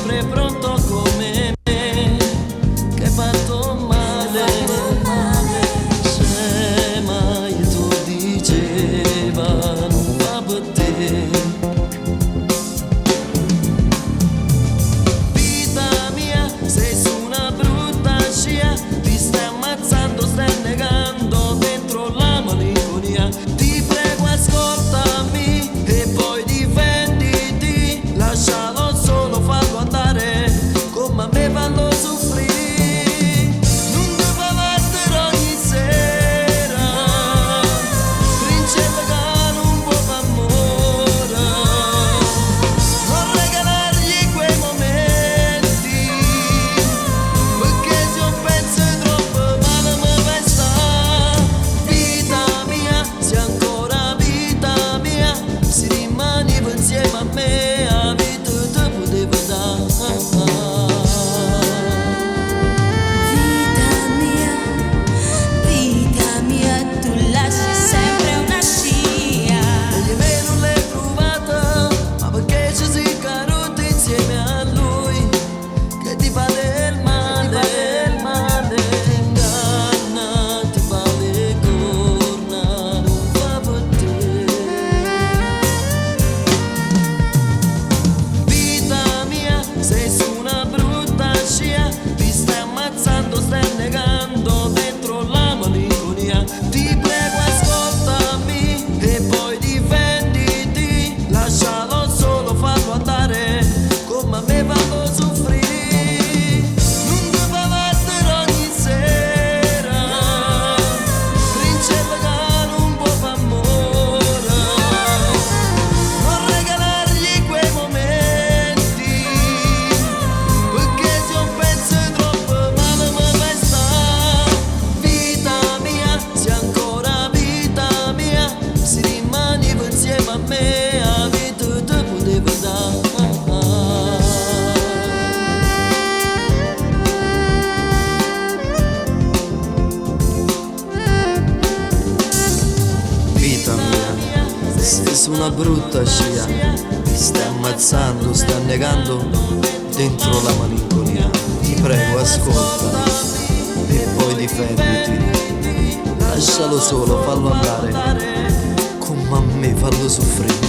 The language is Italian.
sempre pronto come me, che hai fatto male. Se mai tu diceva non va per te, vita mia, sei su una brutta scia, ti stai ammazzando, stai negando dentro la malinconia. Ti prego ascoltami e poi difenditi, lascialo solo, fallo andare, come a me fallo soffrire. Non devo battere ogni sera, principessa che non può far amore, non regalargli quei momenti, perché se io penso troppo male mi fai stare. Vita mia, sei ancora vita mia, se rimani insieme a me, la vita te potevo dare. Vita mia, tu lasci sempre una scia. E di me non l'hai provata, ma perché ci sei caduto insieme a lui, che ti fa del male, ti inganna, ti fa le corna, non fa per te. Vita mia, sei su una brutta scia, ti stai ammazzando, stai negando dentro la malinconia. Ti prego ascoltami e poi difenditi, lascialo solo, fallo andare, come a me fallo soffrire. Non devo battere ogni sera, principessa che non può far amore, non regalargli quei momenti, perché se io penso troppo male mi fai stare. Vita mia, sei ancora vita mia, se rimani insieme a me, la vita te potevo dare. Vita mia, sei su una brutta scia, ti stai ammazzando, stai negando dentro la malinconia. Ti prego ascolta e poi difenditi, lascialo solo, fallo andare, come a me fallo soffrire.